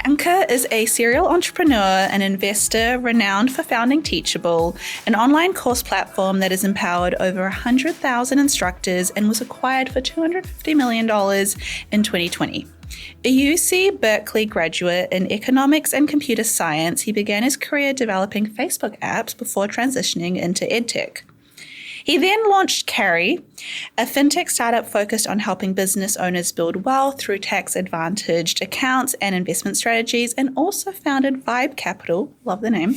Ankur is a serial entrepreneur and investor renowned for founding Teachable, an online course platform that has empowered over 100,000 instructors and was acquired for $250 million in 2020. A UC Berkeley graduate in economics and computer science, he began his career developing Facebook apps before transitioning into edtech. He then launched Carry, a fintech startup focused on helping business owners build wealth through tax-advantaged accounts and investment strategies, and also founded Vibe Capital, love the name,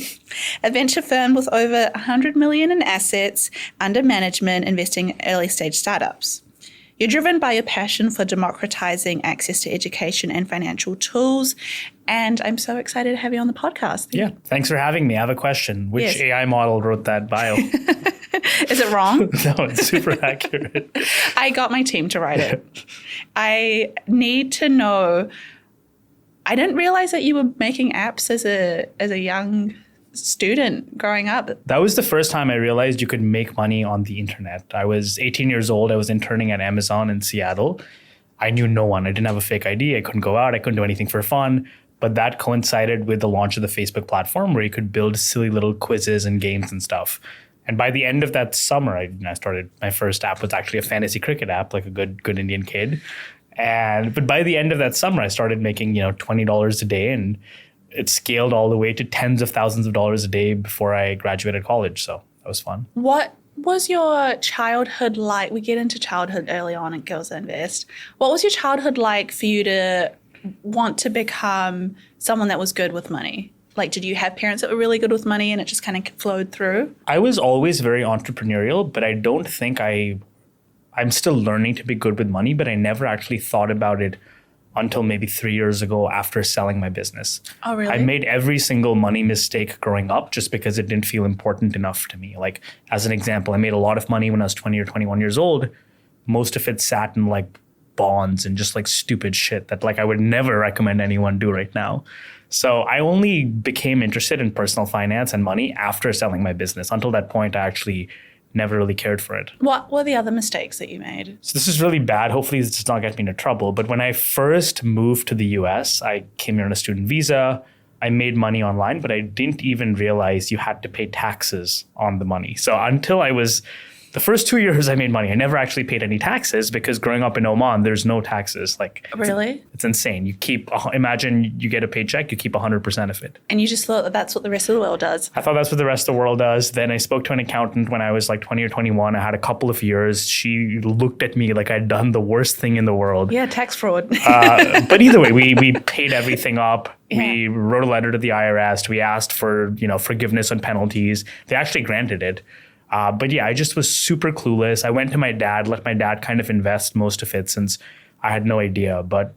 a venture firm with over $100 million in assets under management, investing in early-stage startups. You're driven by your passion for democratizing access to education and financial tools, and I'm so excited to have you on the podcast. Yeah, thanks for having me. I have a question. Which Yes. AI model wrote that bio? Is it wrong? No, it's super accurate. I got my team to write it. I need to know. I didn't realize that you were making apps as a young student growing up. That was the first time I realized you could make money on the internet. I was 18 years old. I was interning at Amazon in Seattle. I knew no one. I didn't have a fake ID. I couldn't go out. I couldn't do anything for fun. But that coincided with the launch of the Facebook platform where you could build silly little quizzes and games and stuff. And by the end of that summer, I started, my first app was actually a fantasy cricket app, like a good Indian kid. But by the end of that summer, I started making, $20 a day, and it scaled all the way to tens of thousands of dollars a day before I graduated college. So that was fun. What was your childhood like? We get into childhood early on in Girls That Invest. What was your childhood like for you to want to become someone that was good with money? Like, did you have parents that were really good with money and it just kind of flowed through? I was always very entrepreneurial, but I don't think I'm still learning to be good with money, but I never actually thought about it until maybe 3 years ago after selling my business. Oh, really? I made every single money mistake growing up just because it didn't feel important enough to me. Like, as an example, I made a lot of money when I was 20 or 21 years old. Most of it sat in like bonds and just like stupid shit that like I would never recommend anyone do right now. So I only became interested in personal finance and money after selling my business. Until that point, I actually never really cared for it. What were the other mistakes that you made? So this is really bad. Hopefully this does not get me into trouble. But when I first moved to the US, I came here on a student visa. I made money online, but I didn't even realize you had to pay taxes on the money. So until the first 2 years I made money, I never actually paid any taxes because growing up in Oman, there's no taxes. Like, Really? It's insane. Imagine you get a paycheck, you keep 100% of it. And you just thought that that's what the rest of the world does? I thought that's what the rest of the world does. Then I spoke to an accountant when I was like 20 or 21. I had a couple of years. She looked at me like I'd done the worst thing in the world. Yeah, tax fraud. But either way, we paid everything up. Yeah. We wrote a letter to the IRS. We asked for, forgiveness on penalties. They actually granted it. But yeah, I just was super clueless. I went to my dad, let my dad kind of invest most of it since I had no idea. But,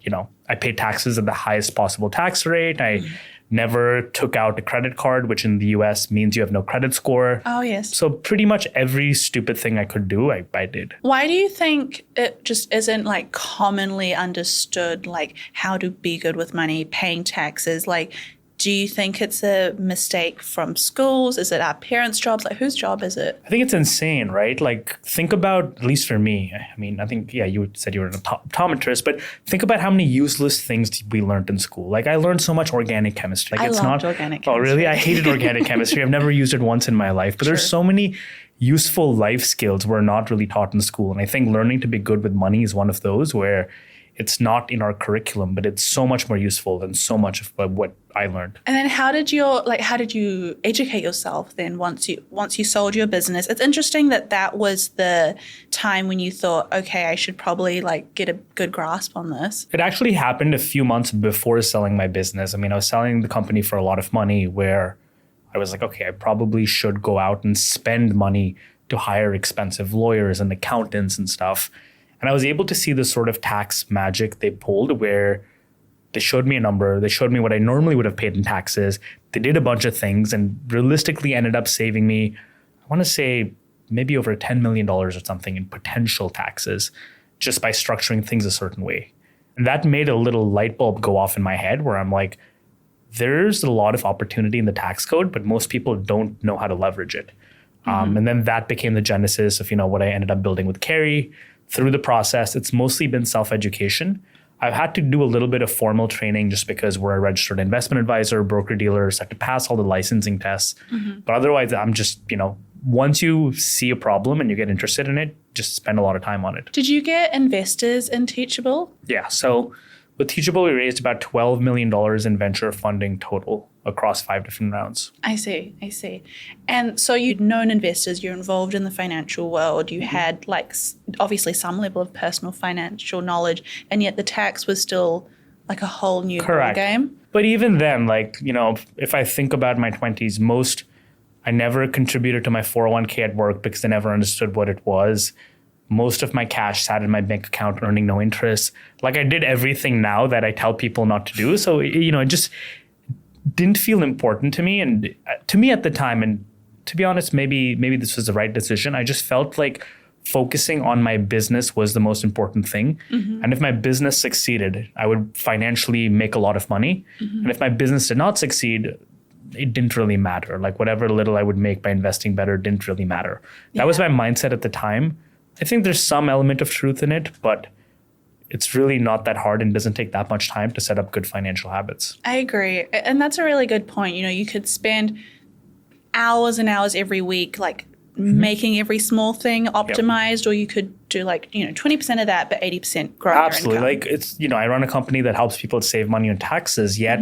I paid taxes at the highest possible tax rate. I never took out a credit card, which in the US means you have no credit score. Oh, yes. So pretty much every stupid thing I could do, I did. Why do you think it just isn't like commonly understood, like how to be good with money, paying taxes? Like, do you think it's a mistake from schools? Is it our parents' jobs? Like, whose job is it? I think it's insane, right? Like, think about, at least for me, I mean, I think, yeah, you said you were an optometrist, but think about how many useless things we learned in school. Like, I learned so much organic chemistry. Like, I loved organic chemistry. Oh, really? I hated organic chemistry. I've never used it once in my life, but there's so many useful life skills we're not really taught in school. And I think learning to be good with money is one of those where it's not in our curriculum, but it's so much more useful than so much of what I learned. And then how did you educate yourself then once you sold your business? It's interesting that was the time when you thought, okay, I should probably like get a good grasp on this. It actually happened a few months before selling my business. I mean, I was selling the company for a lot of money where I was like, okay, I probably should go out and spend money to hire expensive lawyers and accountants and stuff. And I was able to see the sort of tax magic they pulled where they showed me a number, they showed me what I normally would have paid in taxes. They did a bunch of things and realistically ended up saving me, I want to say maybe over $10 million or something in potential taxes just by structuring things a certain way. And that made a little light bulb go off in my head where I'm like, there's a lot of opportunity in the tax code, but most people don't know how to leverage it. And then that became the genesis of, what I ended up building with Carrie. Through the process, it's mostly been self-education. I've had to do a little bit of formal training just because we're a registered investment advisor, broker dealers, have to pass all the licensing tests. But otherwise, I'm just, once you see a problem and you get interested in it, just spend a lot of time on it. Did you get investors in Teachable? Yeah. So with Teachable, we raised about $12 million in venture funding total across 5 different rounds. I see. And so you'd known investors, you're involved in the financial world, you had obviously some level of personal financial knowledge, and yet the tax was still like a whole new ball game. But even then, if I think about my 20s, I never contributed to my 401k at work because I never understood what it was. Most of my cash sat in my bank account earning no interest. I did everything now that I tell people not to do. So, it just didn't feel important to me. And to me at the time, and to be honest, maybe this was the right decision. I just felt like focusing on my business was the most important thing. And if my business succeeded, I would financially make a lot of money. And if my business did not succeed, it didn't really matter. Whatever little I would make by investing better didn't really matter. That was my mindset at the time. I think there's some element of truth in it, but it's really not that hard and doesn't take that much time to set up good financial habits. I agree. And that's a really good point. You could spend hours and hours every week, making every small thing optimized, or you could do 20% of that, but 80% grow Absolutely. your income. It's, I run a company that helps people save money on taxes, yet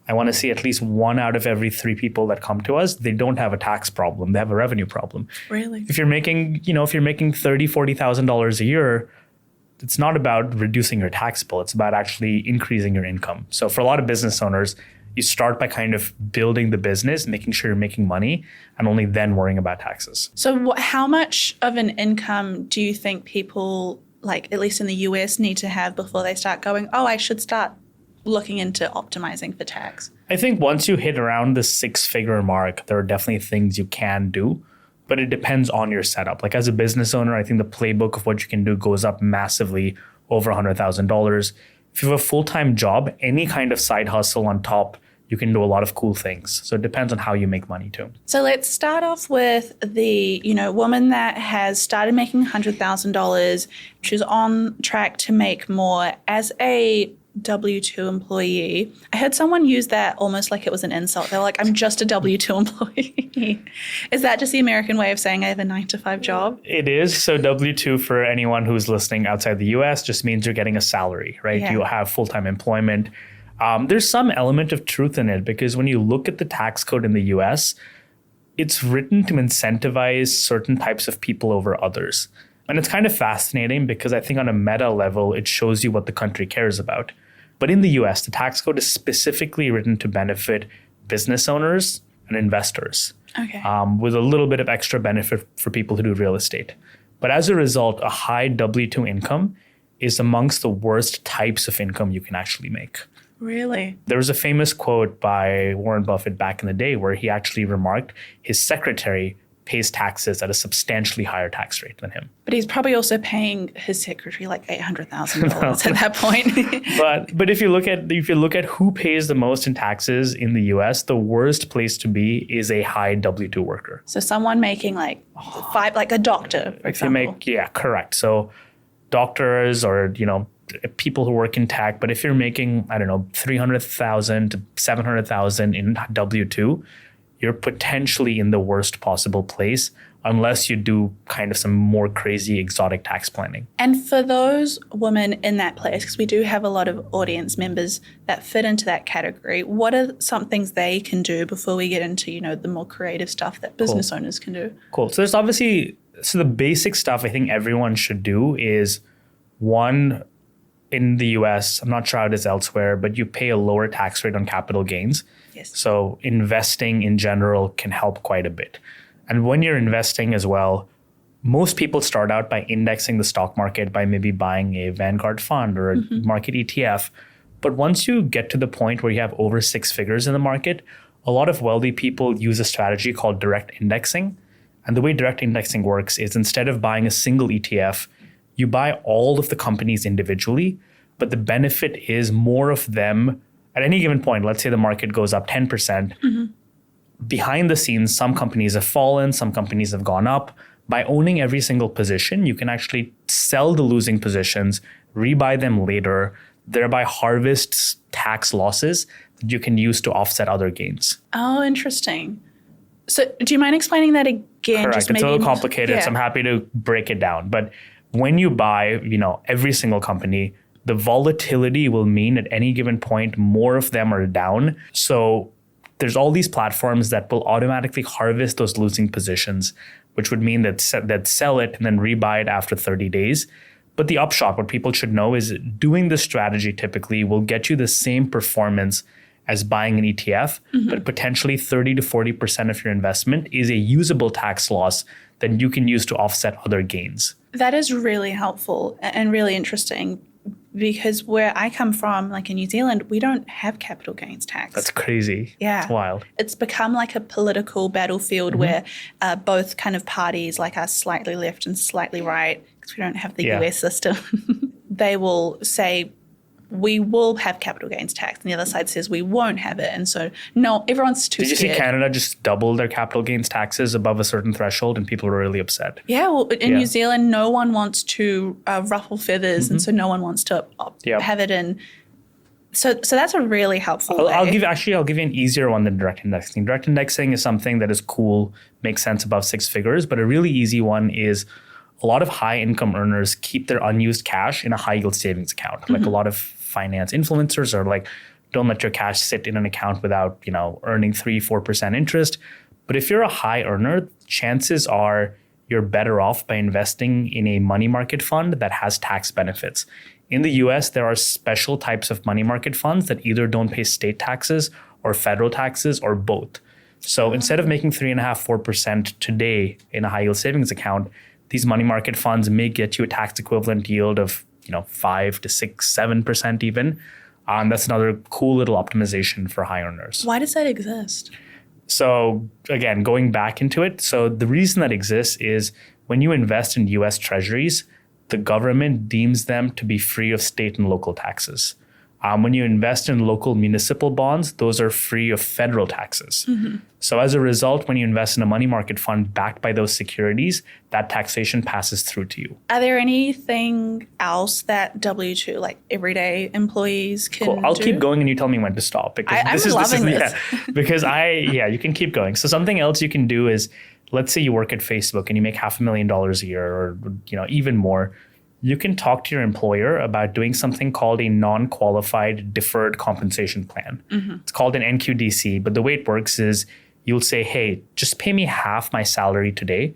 I want to see at least 1 out of every 3 people that come to us, they don't have a tax problem. They have a revenue problem. Really? If you're making, $30,000, $40,000 a year, it's not about reducing your tax bill. It's about actually increasing your income. So for a lot of business owners, you start by kind of building the business, making sure you're making money, and only then worrying about taxes. So how much of an income do you think people, at least in the US, need to have before they start going, I should start looking into optimizing for tax? I think once you hit around the 6-figure mark, there are definitely things you can do, but it depends on your setup. As a business owner, I think the playbook of what you can do goes up massively over $100,000. If you have a full-time job, any kind of side hustle on top, you can do a lot of cool things. So it depends on how you make money too. So let's start off with the, woman that has started making $100,000. She's on track to make more as a W-2 employee. I heard someone use that almost like it was an insult. They were like, I'm just a W-2 employee. Is that just the American way of saying I have a 9-to-5 job? It is. So W-2 for anyone who's listening outside the US just means you're getting a salary, right? Yeah. You have full-time employment. There's some element of truth in it because when you look at the tax code in the US, it's written to incentivize certain types of people over others. And it's kind of fascinating because I think on a meta level, it shows you what the country cares about. But in the US, the tax code is specifically written to benefit business owners and investors, with a little bit of extra benefit for people who do real estate. But as a result, a high W-2 income is amongst the worst types of income you can actually make. Really? There was a famous quote by Warren Buffett back in the day where he actually remarked his secretary pays taxes at a substantially higher tax rate than him. But he's probably also paying his secretary $800,000 at that point. But if you look at who pays the most in taxes in the US, the worst place to be is a high W-2 worker. So someone making a doctor, for example. Correct. So doctors or people who work in tech, but if you're making $300,000 to $700,000 in W-2, you're potentially in the worst possible place unless you do kind of some more crazy exotic tax planning. And for those women in that place, because we do have a lot of audience members that fit into that category, what are some things they can do before we get into, the more creative stuff that business owners can do? Cool. So there's the basic stuff I think everyone should do is, one, in the US, I'm not sure how it is elsewhere, but you pay a lower tax rate on capital gains. Yes. So investing in general can help quite a bit. And when you're investing as well, most people start out by indexing the stock market by maybe buying a Vanguard fund or a market ETF. But once you get to the point where you have over 6 figures in the market, a lot of wealthy people use a strategy called direct indexing. And the way direct indexing works is instead of buying a single ETF, you buy all of the companies individually, but the benefit is more of them at any given point. Let's say the market goes up 10%. Behind the scenes, some companies have fallen, some companies have gone up. By owning every single position, you can actually sell the losing positions, rebuy them later. thereby harvests tax losses that you can use to offset other gains. Oh, interesting. So do you mind explaining that again? Correct. Just it's maybe a little complicated, yeah. so I'm happy to break it down. But when you buy, every single company, the volatility will mean at any given point, more of them are down. So there's all these platforms that will automatically harvest those losing positions, which would mean that sell it and then rebuy it after 30 days. But the upshot, what people should know is doing this strategy typically will get you the same performance as buying an ETF, but potentially 30 to 40% of your investment is a usable tax loss that you can use to offset other gains. That is really helpful and really interesting, because where I come from, like in New Zealand, we don't have capital gains tax. That's crazy. Yeah. It's wild. It's become like a political battlefield where both kind of parties, like us, slightly left and slightly right, because we don't have the US system, they will say, we will have capital gains tax. And the other side says we won't have it. And so, no, everyone's too scared. Did you see Canada just double their capital gains taxes above a certain threshold and people were really upset? Yeah, well, in New Zealand, no one wants to ruffle feathers. And so no one wants to have it in. So that's a really helpful way. I'll give you an easier one than direct indexing. Direct indexing is something that is cool, makes sense above 6 figures, but a really easy one is a lot of high income earners keep their unused cash in a high yield savings account. Like a lot of finance influencers are like, don't let your cash sit in an account without, earning 3-4% interest. But if you're a high earner, chances are you're better off by investing in a money market fund that has tax benefits. In the US, there are special types of money market funds that either don't pay state taxes or federal taxes or both. So instead of making 3.5-4% today in a high yield savings account, these money market funds may get you a tax equivalent yield of 5 to 6, 7% even. That's another cool little optimization for high earners. Why does that exist? So again, going back into it. So the reason that exists is when you invest in US treasuries, the government deems them to be free of state and local taxes. When you invest in local municipal bonds, those are free of federal taxes. So as a result, when you invest in a money market fund backed by those securities, that taxation passes through to you. Are there anything else that W-2, like everyday employees can Cool. I'll do? keep going and you tell me when to stop. Because I'm loving this. Because you can keep going. So something else you can do is, let's say you work at Facebook and you make $500,000 a year or even more. You can talk to your employer about doing something called a non-qualified deferred compensation plan. It's called an NQDC, but the way it works is you'll say, hey, just pay me half my salary today.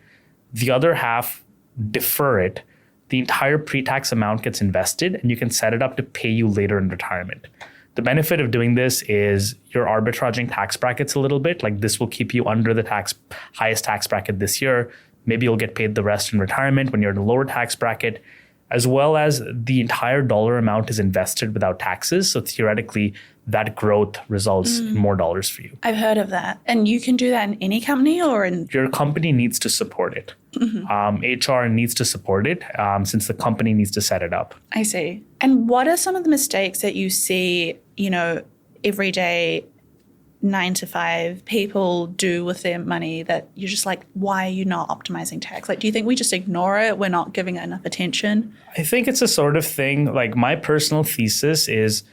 The other half, defer it. The entire pre-tax amount gets invested and you can set it up to pay you later in retirement. The benefit of doing this is you're arbitraging tax brackets a little bit. Like this will keep you under the highest tax bracket this year. Maybe you'll get paid the rest in retirement when you're in a lower tax bracket, as well as the entire dollar amount is invested without taxes. So theoretically, that growth results in more dollars for you. I've heard of that. And you can do that in any company or in... Your company needs to support it. HR needs to support it since the company needs to set it up. I see. And what are some of the mistakes that you see, every day 9 to 5 people do with their money that you're just like, why are you not optimizing tax? Like, do you think we just ignore it? We're not giving it enough attention? I think it's a sort of thing, like my personal thesis is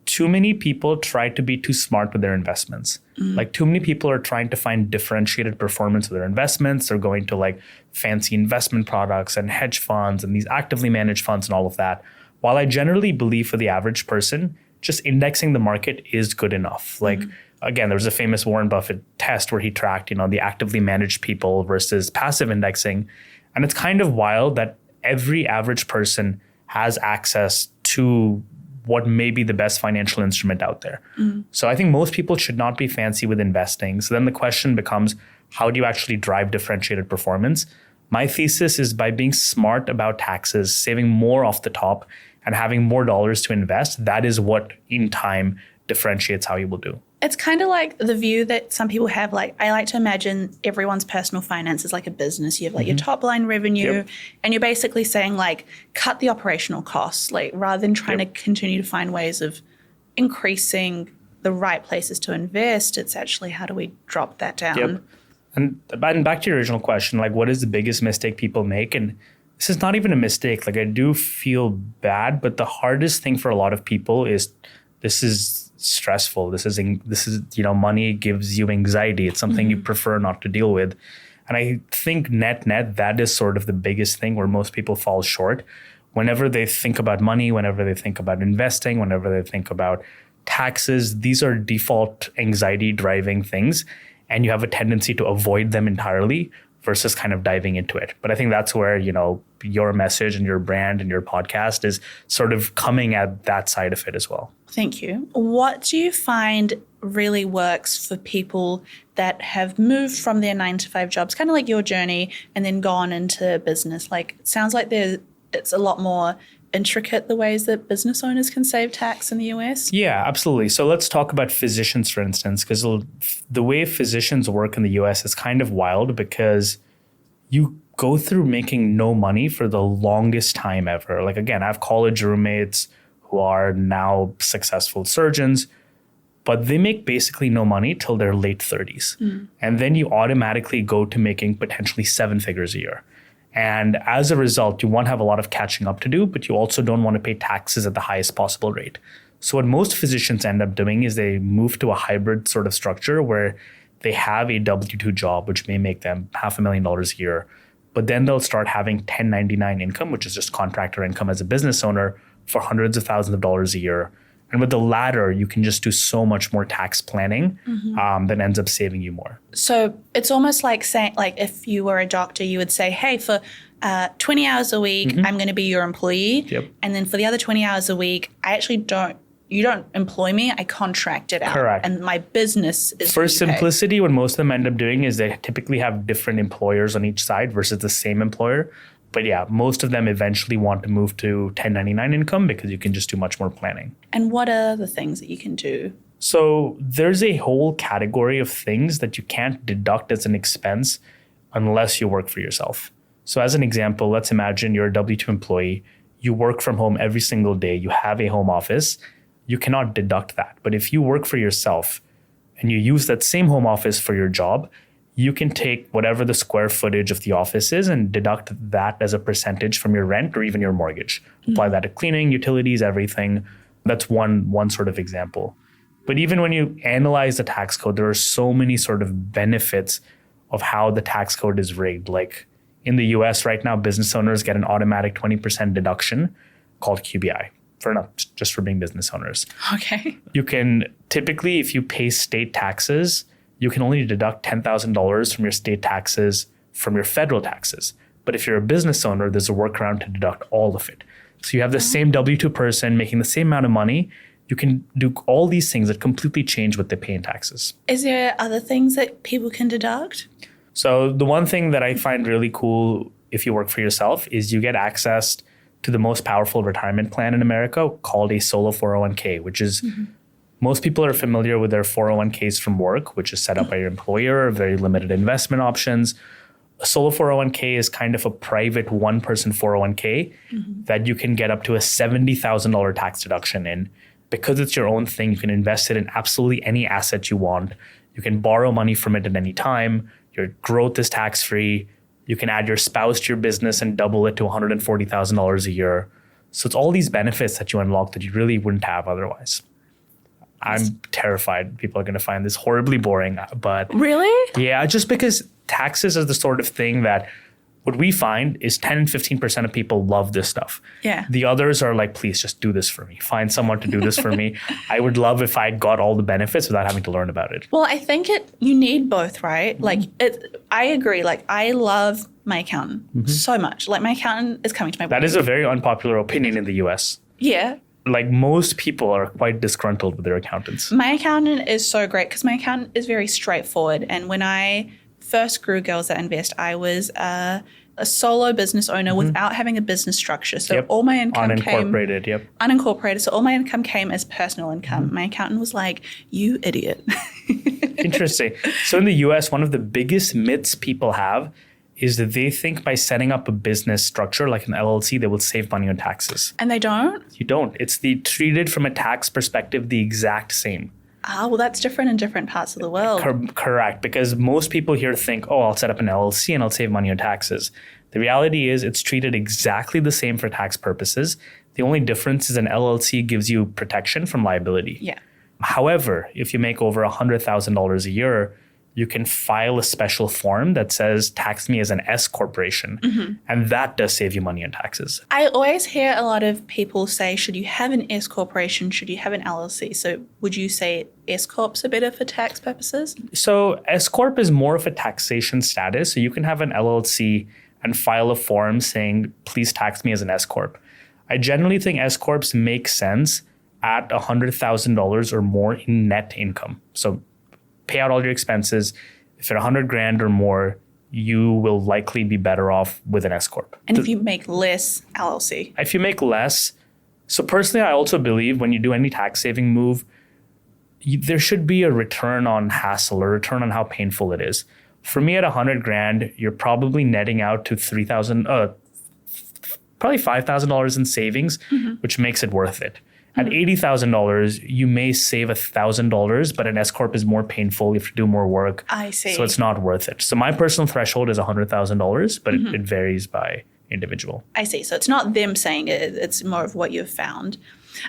too many people try to be too smart with their investments. Like too many people are trying to find differentiated performance with their investments. They're going to like fancy investment products and hedge funds and these actively managed funds and all of that. While I generally believe for the average person, just indexing the market is good enough. Like, again, there was a famous Warren Buffett test where he tracked, the actively managed people versus passive indexing. And it's kind of wild that every average person has access to what may be the best financial instrument out there. So I think most people should not be fancy with investing. So then the question becomes, how do you actually drive differentiated performance? My thesis is by being smart about taxes, saving more off the top, and having more dollars to invest. That is what in time differentiates how you will do. It's kind of like the view that some people have. Like, I like to imagine everyone's personal finance is like a business. You have like your top line revenue, and you're basically saying like, cut the operational costs, like rather than trying to continue to find ways of increasing the right places to invest. It's actually, how do we drop that down? And back to your original question, like what is the biggest mistake people make? And this is not even a mistake. Like I do feel bad, but the hardest thing for a lot of people is this is stressful. This is, money gives you anxiety. It's something you prefer not to deal with. And I think net, that is sort of the biggest thing where most people fall short. Whenever they think about money, whenever they think about investing, whenever they think about taxes, these are default anxiety driving things. And you have a tendency to avoid them entirely versus kind of diving into it. But I think that's where, your message and your brand and your podcast is sort of coming at that side of it as well. Thank you. What do you find really works for people that have moved from their 9-to-5 jobs, kind of like your journey, and then gone into business? Like, it sounds like it's a lot more intricate, the ways that business owners can save tax in the US? Yeah, absolutely. So let's talk about physicians, for instance, because the way physicians work in the US is kind of wild because you go through making no money for the longest time ever. Like, again, I have college roommates who are now successful surgeons, but they make basically no money till their late 30s. And then you automatically go to making potentially 7 figures a year. And as a result, you won't have a lot of catching up to do, but you also don't want to pay taxes at the highest possible rate. So what most physicians end up doing is they move to a hybrid sort of structure where they have a W-2 job, which may make them $500,000 a year, but then they'll start having 1099 income, which is just contractor income as a business owner for hundreds of thousands of dollars a year. And with the latter, you can just do so much more tax planning that ends up saving you more. So it's almost like saying, like if you were a doctor, you would say, hey, for 20 hours a week, I'm going to be your employee. Yep. And then for the other 20 hours a week, you don't employ me, I contract it out. Correct. And my business is For simplicity, what most of them end up doing is they typically have different employers on each side versus the same employer. But yeah, most of them eventually want to move to 1099 income because you can just do much more planning. And what are the things that you can do? So there's a whole category of things that you can't deduct as an expense unless you work for yourself. So as an example, let's imagine you're a W-2 employee. You work from home every single day. You have a home office. You cannot deduct that. But if you work for yourself and you use that same home office for your job, you can take whatever the square footage of the office is and deduct that as a percentage from your rent or even your mortgage. Apply that to cleaning, utilities, everything. That's one sort of example. But even when you analyze the tax code, there are so many sort of benefits of how the tax code is rigged. Like in the US right now, business owners get an automatic 20% deduction called QBI. Just for being business owners. Okay. You can typically, if you pay state taxes, you can only deduct $10,000 from your state taxes from your federal taxes. But if you're a business owner, there's a workaround to deduct all of it. So you have the same W-2 person making the same amount of money. You can do all these things that completely change what they pay in taxes. Is there other things that people can deduct? So the one thing that I find really cool if you work for yourself is you get access to the most powerful retirement plan in America called a solo 401k, which is most people are familiar with their 401ks from work, which is set up by your employer, very limited investment options. A solo 401k is kind of a private one-person 401k that you can get up to a $70,000 tax deduction in. Because it's your own thing, you can invest it in absolutely any asset you want. You can borrow money from it at any time. Your growth is tax-free. You can add your spouse to your business and double it to $140,000 a year. So it's all these benefits that you unlock that you really wouldn't have otherwise. I'm terrified people are going to find this horribly boring, but Really? yeah, just because taxes is the sort of thing that what we find is 10 and 15% of people love this stuff. Yeah. The others are like, please just do this for me. Find someone to do this for me. I would love if I got all the benefits without having to learn about it. Well, I think you need both, right? Like, I agree. Like, I love my accountant so much. Like, my accountant is coming to my That is a very unpopular opinion in the US. Yeah. Like most people are quite disgruntled with their accountants. My accountant is so great because my accountant is very straightforward. And when I first grew Girls That Invest, I was a solo business owner without having a business structure. So all my income unincorporated, came unincorporated. So all my income came as personal income. My accountant was like, "You idiot." Interesting. So in the US, one of the biggest myths people have is that they think by setting up a business structure like an LLC, they will save money on taxes. And they don't? You don't. It's treated from a tax perspective the exact same. Well, that's different in different parts of the world. Correct, because most people here think, oh, I'll set up an LLC and I'll save money on taxes. The reality is it's treated exactly the same for tax purposes. The only difference is an LLC gives you protection from liability. Yeah. However, if you make over $100,000 a year, you can file a special form that says tax me as an S corporation. And that does save you money on taxes. I always hear a lot of people say, should you have an S corporation? Should you have an LLC? So would you say S corps are better for tax purposes? So S corp is more of a taxation status. So you can have an LLC and file a form saying, please tax me as an S corp. I generally think S corps make sense at $100,000 or more in net income. So pay out all your expenses. If you're $100,000 or more, you will likely be better off with an S corp. And if you make less, LLC. If you make less, so personally, I also believe when you do any tax saving move, there should be a return on hassle or return on how painful it is. For me, at $100,000, you're probably netting out to probably $5,000 in savings, which makes it worth it. At $80,000, you may save $1,000, but an S corp is more painful. You have to do more work. I see. So it's not worth it. So my personal threshold is $100,000, but it varies by individual. I see. So it's not them saying it. It's more of what you've found.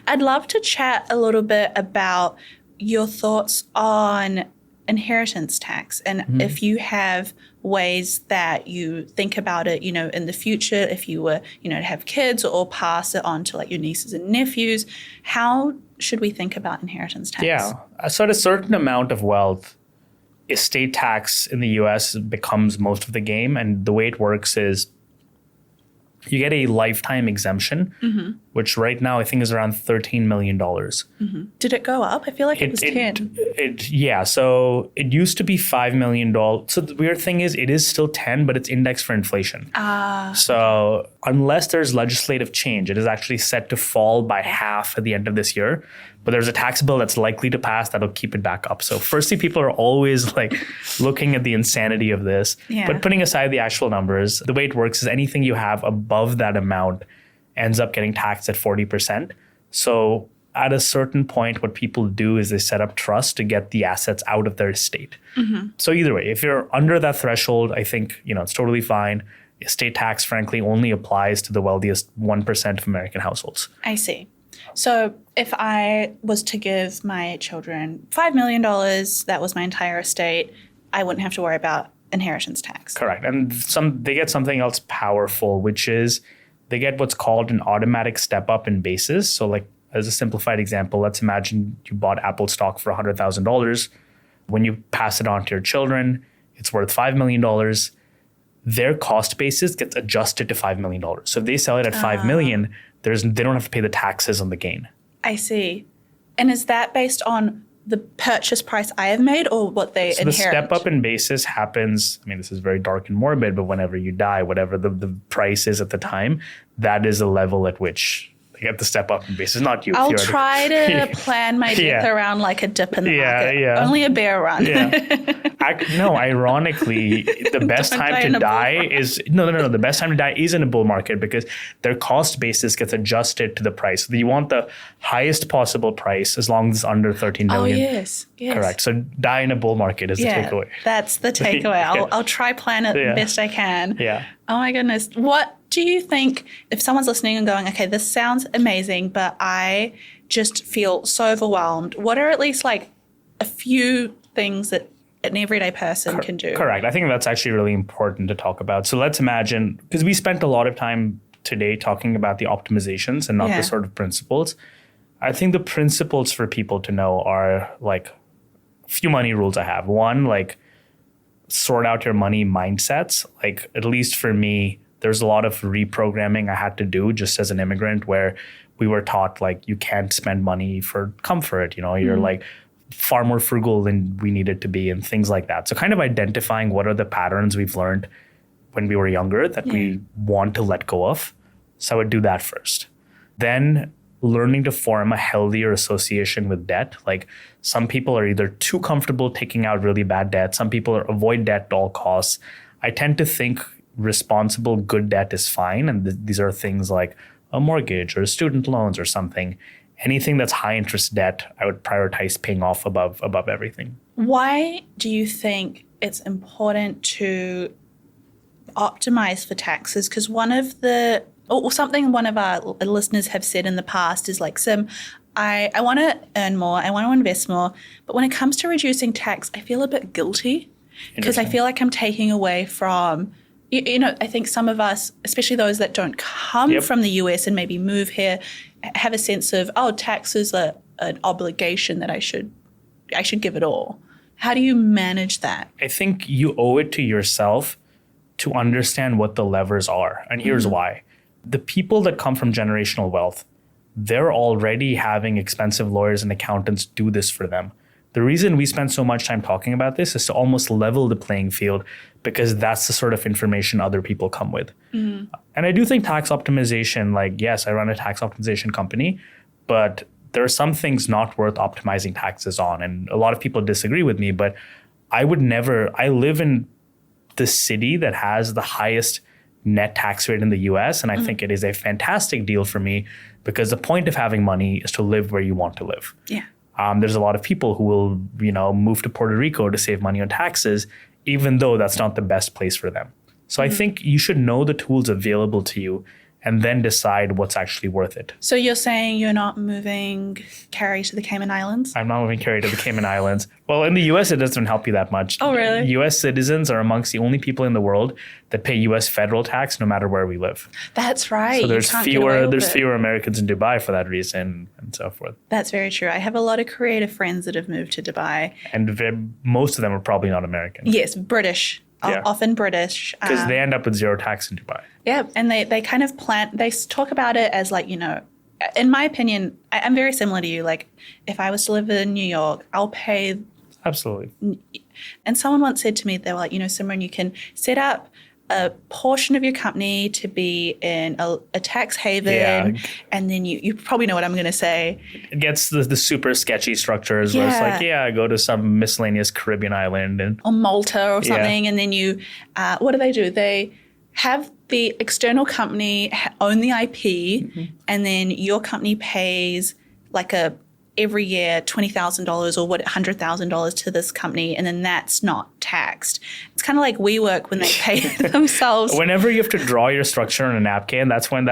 I'd love to chat a little bit about your thoughts on inheritance tax and if you have ways that you think about it, in the future, if you were, to have kids or pass it on to like your nieces and nephews, how should we think about inheritance tax? Yeah. So at a certain amount of wealth, estate tax in the US becomes most of the game. And the way it works is you get a lifetime exemption, which right now I think is around $13 million. Did it go up? I feel like it was 10. Yeah, so it used to be $5 million. So the weird thing is it is still 10, but it's indexed for inflation. So unless there's legislative change, it is actually set to fall by half at the end of this year. But there's a tax bill that's likely to pass that'll keep it back up. So firstly, people are always like looking at the insanity of this. Yeah. But putting aside the actual numbers, the way it works is anything you have above that amount ends up getting taxed at 40%. So at a certain point, what people do is they set up trusts to get the assets out of their estate. So either way, if you're under that threshold, I think, it's totally fine. Estate tax, frankly, only applies to the wealthiest 1% of American households. I see. So if I was to give my children $5 million, that was my entire estate, I wouldn't have to worry about inheritance tax. Correct. And they get something else powerful, which is they get what's called an automatic step up in basis. So like as a simplified example, let's imagine you bought Apple stock for $100,000. When you pass it on to your children, it's worth $5 million. Their cost basis gets adjusted to $5 million. So if they sell it at $5 million, they don't have to pay the taxes on the gain. I see. And is that based on the purchase price I have made or what they inherit? The step up in basis happens, this is very dark and morbid, but whenever you die, whatever the price is at the time, that is a level at which they get the step up in basis. Not you. I'll try to plan my death around like a dip in the market. Yeah. Only a bear run. No, ironically, the best time to die is no. The best time to die is in a bull market because their cost basis gets adjusted to the price. So you want the highest possible price as long as it's under 13 million. Oh, yes. Correct. So die in a bull market is the takeaway. That's the takeaway. I'll try plan it the best I can. Yeah. Oh my goodness. What do you think if someone's listening and going, okay, this sounds amazing, but I just feel so overwhelmed. What are at least like a few things that an everyday person can do? Correct. I think that's actually really important to talk about. So let's imagine, because we spent a lot of time today talking about the optimizations and not the sort of principles. I think the principles for people to know are like a few money rules I have. One, like sort out your money mindsets. Like at least for me, there's a lot of reprogramming I had to do just as an immigrant where we were taught like you can't spend money for comfort. You're like far more frugal than we needed to be and things like that. So kind of identifying what are the patterns we've learned when we were younger that we want to let go of. So I would do that first. Then learning to form a healthier association with debt. Like some people are either too comfortable taking out really bad debt. Some people avoid debt at all costs. I tend to think responsible, good debt is fine. And these are things like a mortgage or student loans or something. anything that's high interest debt, I would prioritize paying off above everything. Why do you think it's important to optimize for taxes? Because one of our listeners have said in the past is like, Sim, I want to earn more, I want to invest more, but when it comes to reducing tax, I feel a bit guilty because I feel like I'm taking away from, I think some of us, especially those that don't come from the US and maybe move here, have a sense of, tax is an obligation that I should give it all. How do you manage that? I think you owe it to yourself to understand what the levers are. And here's why. The people that come from generational wealth, they're already having expensive lawyers and accountants do this for them. The reason we spend so much time talking about this is to almost level the playing field because that's the sort of information other people come with. And I do think tax optimization, like, yes, I run a tax optimization company, but there are some things not worth optimizing taxes on. And a lot of people disagree with me, but I live in the city that has the highest net tax rate in the US. And I think it is a fantastic deal for me because the point of having money is to live where you want to live. Yeah. There's a lot of people who will, move to Puerto Rico to save money on taxes, even though that's not the best place for them. So I think you should know the tools available to you and then decide what's actually worth it. So you're saying you're not moving Carrie to the Cayman Islands? I'm not moving Carrie to the Cayman Islands. Well, in the US, it doesn't help you that much. Oh, really? US citizens are amongst the only people in the world that pay US federal tax no matter where we live. That's right. So there's fewer Americans in Dubai for that reason and so forth. That's very true. I have a lot of creative friends that have moved to Dubai. And most of them are probably not American. Yes, British. Yeah. Often British. Because they end up with zero tax in Dubai. Yeah, and they kind of they talk about it as like, in my opinion, I'm very similar to you. Like, if I was to live in New York, I'll pay. Absolutely. And someone once said to me, they were like, Simran, you can set up a portion of your company to be in a tax haven, and then you probably know what I'm going to say. It gets the super sketchy structures where it's like, go to some miscellaneous Caribbean island or Malta or something, and then you, what do? They have the external company own the IP, and then your company pays like every year $20,000 or $100,000 to this company, and then that's not taxed. It's kind of like WeWork when they pay themselves. Whenever you have to draw your structure on a napkin, that's when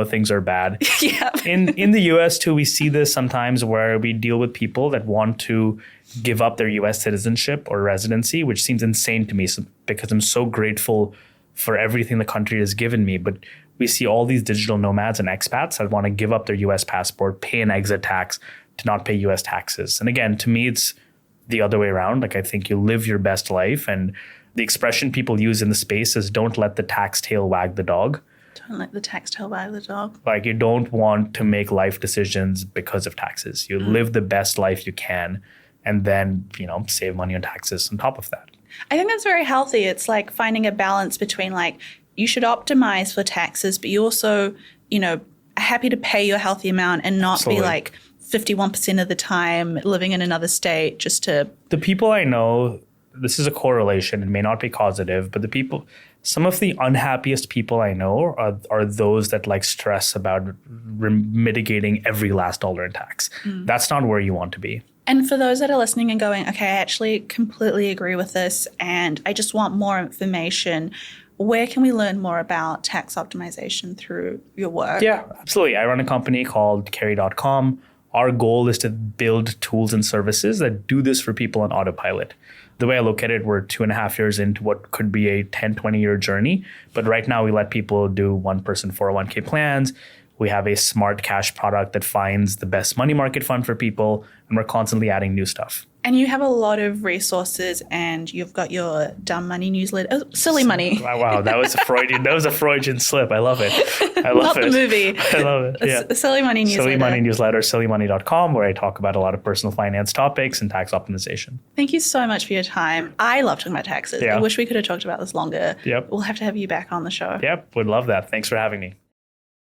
things are bad. Yeah. In the US too, we see this sometimes where we deal with people that want to give up their US citizenship or residency, which seems insane to me because I'm so grateful for everything the country has given me. But we see all these digital nomads and expats that want to give up their US passport, pay an exit tax to not pay US taxes. And again, to me, it's the other way around. Like, I think you live your best life. And the expression people use in the space is don't let the tax tail wag the dog. Don't let the tax tail wag the dog. Like, you don't want to make life decisions because of taxes. You live the best life you can and then, save money on taxes on top of that. I think that's very healthy. It's like finding a balance between like, you should optimize for taxes, but you also, are happy to pay your healthy amount and not be like 51% of the time living in another state just to... The people I know, this is a correlation. It may not be causative, but some of the unhappiest people I know are those that like stress about mitigating every last dollar in tax. That's not where you want to be. And for those that are listening and going, okay, I actually completely agree with this and I just want more information, where can we learn more about tax optimization through your work? Yeah, absolutely. I run a company called Carry.com. Our goal is to build tools and services that do this for people on autopilot. The way I look at it, we're 2.5 years into what could be a 10, 20-year journey. But right now, we let people do one-person 401k plans. We have a smart cash product that finds the best money market fund for people, and we're constantly adding new stuff. And you have a lot of resources, and you've got your Dumb Money newsletter, Silly Money. Wow, that was a Freudian slip. I love it. Not the movie. I love it. Yeah. Silly Money newsletter. Silly Money newsletter, sillymoney.com, where I talk about a lot of personal finance topics and tax optimization. Thank you so much for your time. I love talking about taxes. Yeah. I wish we could have talked about this longer. Yep. We'll have to have you back on the show. Yep, would love that. Thanks for having me.